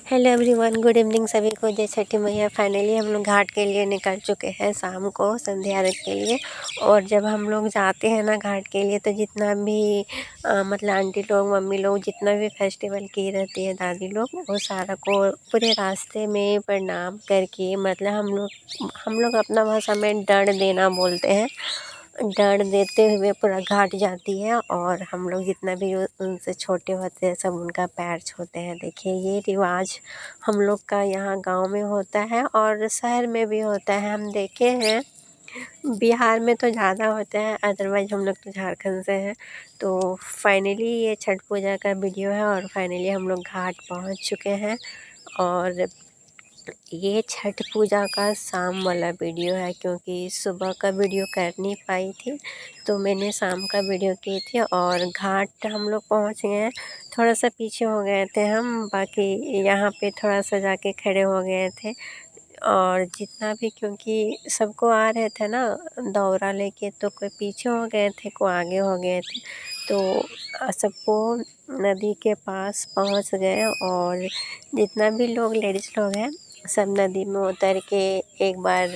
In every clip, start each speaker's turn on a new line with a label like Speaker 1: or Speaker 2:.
Speaker 1: Hello everyone, good evening सभी को। जय छठी मैया। फाइनली हम लोग घाट के लिए निकल चुके हैं शाम को संध्या आरती के लिए। और जब हम लोग जाते हैं ना घाट के लिए, तो जितना भी मतलब आंटी लोग, मम्मी लोग, जितना भी फेस्टिवल की रहती है दादी लोग, वो सारा को पूरे रास्ते में प्रणाम करके, मतलब हम लोग अपना भाषा में दंड देना बोलते हैं, दंड देते हुए पूरा घाट जाती है। और हम लोग जितना भी उनसे छोटे होते हैं सब उनका पैर छूते हैं। देखिए, ये रिवाज हम लोग का यहाँ गांव में होता है और शहर में भी होता है। हम देखे हैं बिहार में तो ज़्यादा होता है, अदरवाइज हम लोग तो झारखंड से हैं। तो फाइनली ये छठ पूजा का वीडियो है और फाइनली हम लोग घाट पहुँच चुके हैं। और ये छठ पूजा का शाम वाला वीडियो है, क्योंकि सुबह का वीडियो कर नहीं पाई थी, तो मैंने शाम का वीडियो की थी। और घाट हम लोग पहुंच गए हैं, थोड़ा सा पीछे हो गए थे हम, बाकी यहाँ पे थोड़ा सा जाके खड़े हो गए थे। और जितना भी, क्योंकि सबको आ रहे थे ना दौरा लेके, तो कोई पीछे हो गए थे, कोई आगे हो गए थे। तो सबको नदी के पास पहुंच गए और जितना भी लोग लेडीज़ लोग हैं सब नदी में उतर के एक बार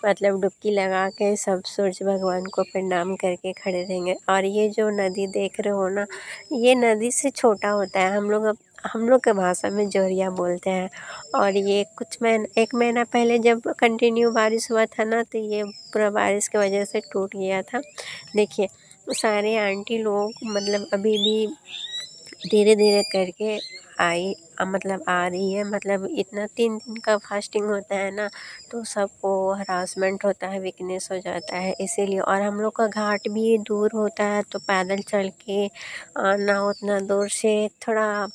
Speaker 1: मतलब डुबकी लगा के सब सूरज भगवान को प्रणाम करके खड़े रहेंगे। और ये जो नदी देख रहे हो ना, ये नदी से छोटा होता है। हम लोग के भाषा में जोरिया बोलते हैं। और ये एक महीना पहले जब कंटिन्यू बारिश हुआ था ना, तो ये पूरा बारिश की वजह से टूट गया था। देखिए, सारे आंटी लोग मतलब अभी भी धीरे धीरे करके मतलब आ रही है। मतलब इतना 3 दिन का फास्टिंग होता है ना, तो सबको हरासमेंट होता है, वीकनेस हो जाता है इसीलिए। और हम लोग का घाट भी दूर होता है, तो पैदल चल के आना उतना दूर से थोड़ा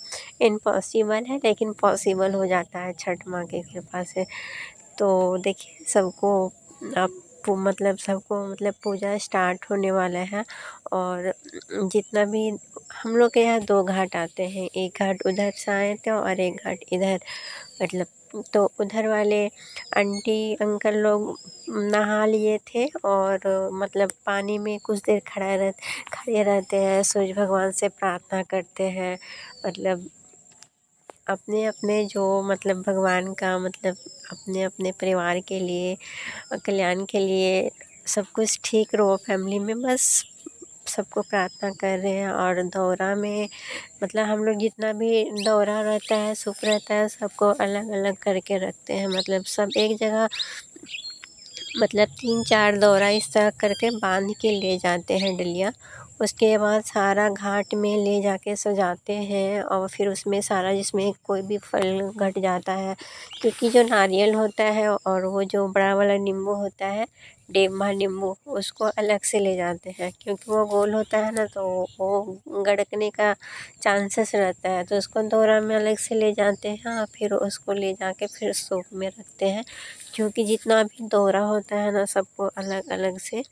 Speaker 1: इम्पॉसिबल है, लेकिन पॉसिबल हो जाता है छठ माँ की कृपा से। तो देखिए, सबको मतलब पूजा स्टार्ट होने वाला है। और जितना भी हम लोग के यहाँ 2 घाट आते हैं, एक घाट उधर से आए थे और एक घाट इधर। मतलब तो उधर वाले आंटी अंकल लोग नहा लिए थे और मतलब पानी में कुछ देर खड़े रहते हैं, सूरज भगवान से प्रार्थना करते हैं। मतलब अपने अपने जो मतलब भगवान का मतलब अपने अपने परिवार के लिए, कल्याण के लिए, सब कुछ ठीक रहो फैमिली में, बस सबको प्रार्थना कर रहे हैं। और दौरा में मतलब हम लोग जितना भी दौरा रहता है, सूप रहता है, सबको अलग अलग करके रखते हैं। मतलब सब एक जगह, मतलब 3-4 दौरा इस तरह करके बांध के ले जाते हैं डलिया। उसके बाद सारा घाट में ले जाके सजाते हैं और फिर उसमें सारा, जिसमें कोई भी फल घट जाता है, क्योंकि जो नारियल होता है और वो जो बड़ा वाला नींबू होता है, डेम्बा नींबू, उसको अलग से ले जाते हैं, क्योंकि वो गोल होता है ना, तो वो गड़कने का चांसेस रहता है। तो उसको दौरा में अलग से ले जाते हैं और फिर उसको ले जाके फिर सूप में रखते हैं, क्योंकि जितना भी दौरा होता है ना, सबको अलग अलग से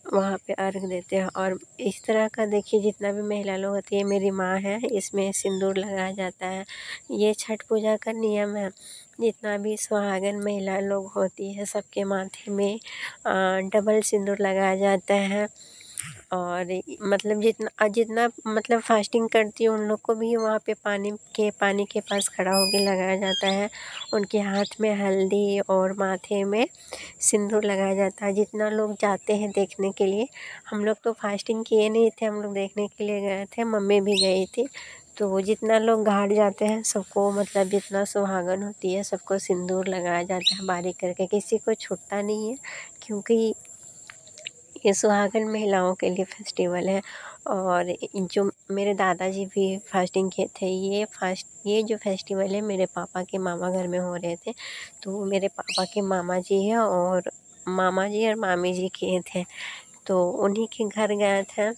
Speaker 1: वहाँ पे अर्घ देते हैं। और इस तरह का देखिए, जितना भी महिला लोग होती है, मेरी माँ है, इसमें सिंदूर लगाया जाता है। ये छठ पूजा का नियम है। जितना भी सुहागन महिला लोग होती है, सबके माथे में डबल सिंदूर लगाया जाता है। और मतलब जितना जितना मतलब फास्टिंग करती है, उन लोग को भी वहाँ पे पानी के पास खड़ा होके लगाया जाता है। उनके हाथ में हल्दी और माथे में सिंदूर लगाया जाता है। जितना लोग जाते हैं देखने के लिए, हम लोग तो फास्टिंग किए नहीं थे, हम लोग देखने के लिए गए थे, मम्मी भी गई थी। तो जितना लोग घाट जाते हैं, सबको मतलब जितना सुहागन होती है, सबको सिंदूर लगाया जाता है बारीक करके, किसी को छूटता नहीं है, क्योंकि ये सुहागन महिलाओं के लिए फेस्टिवल है। और जो मेरे दादाजी भी फास्टिंग किए थे, ये जो फेस्टिवल है मेरे पापा के मामा घर में हो रहे थे। तो मेरे पापा के मामा जी हैं और मामा जी और मामी जी किए थे, तो उन्हीं के घर गए थे।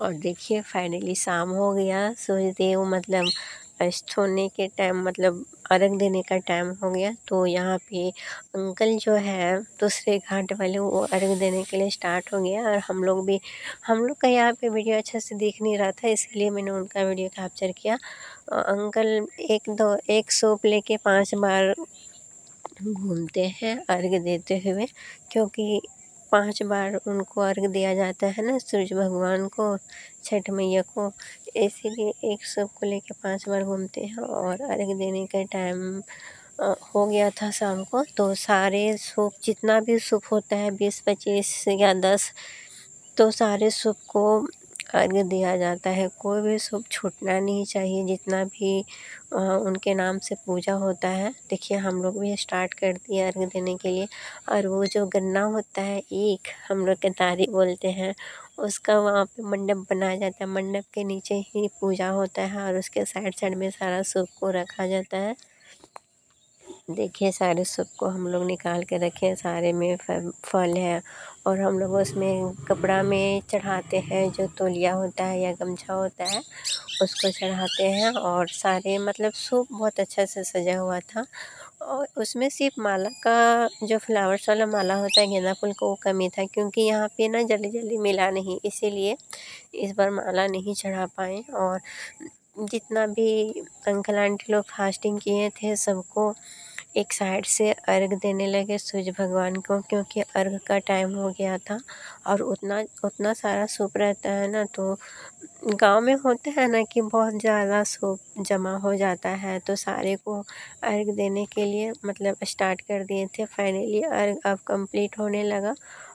Speaker 1: और देखिए, फाइनली शाम हो गया, सूर्य देव मतलब अस्त होने के टाइम, मतलब अर्घ देने का टाइम हो गया। तो यहाँ पे अंकल जो है दूसरे घाट वाले, वो अर्घ देने के लिए स्टार्ट हो गया। और हम लोग का यहाँ पे वीडियो अच्छे से दिख नहीं रहा था, इसलिए मैंने उनका वीडियो कैप्चर किया। अंकल एक सूप लेके 5 बार घूमते हैं अर्घ देते हुए, क्योंकि 5 बार उनको अर्घ दिया जाता है ना, सूरज भगवान को, छठ मैया को। इसीलिए एक सूप को लेके 5 बार घूमते हैं। और अर्घ देने के टाइम हो गया था शाम को, तो सारे सूप, जितना भी सूप होता है 20-25 या 10, तो सारे सूप को अर्घ दिया जाता है। कोई भी सूप छूटना नहीं चाहिए, जितना भी उनके नाम से पूजा होता है। देखिए हम लोग भी स्टार्ट कर दिए अर्घ देने के लिए। और वो जो गन्ना होता है, एक हम लोग केतारी बोलते हैं, उसका वहाँ पे मंडप बनाया जाता है। मंडप के नीचे ही पूजा होता है और उसके साइड साइड में सारा सूप को रखा जाता है। देखिए सारे सूप को हम लोग निकाल के रखे हैं, सारे में फल है। और हम लोग उसमें कपड़ा में चढ़ाते हैं, जो तौलिया होता है या गमछा होता है उसको चढ़ाते हैं। और सारे मतलब सूप बहुत अच्छा से सजा हुआ था। और उसमें सिर्फ माला का, जो फ्लावर्स वाला माला होता है गेंदा फूल का, वो कमी था, क्योंकि यहाँ पे ना जल्दी जल्दी मिला नहीं, इसीलिए इस बार माला नहीं चढ़ा पाए। और जितना भी अंकल आंटी लोग फास्टिंग किए थे, सबको एक साइड से अर्घ देने लगे सूरज भगवान को, क्योंकि अर्घ का टाइम हो गया था। और उतना उतना सारा सूप रहता है ना, तो गांव में होता है ना कि बहुत ज़्यादा सूप जमा हो जाता है, तो सारे को अर्घ देने के लिए मतलब स्टार्ट कर दिए थे। फाइनली अर्घ अब कंप्लीट होने लगा।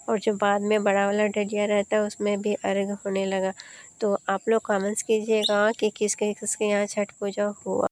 Speaker 1: और जो बाद में बड़ा वाला डलिया रहता है उसमें भी अर्घ होने लगा। तो आप लोग कमेंट्स कीजिएगा कि किसके किसके यहाँ छठ पूजा हुआ।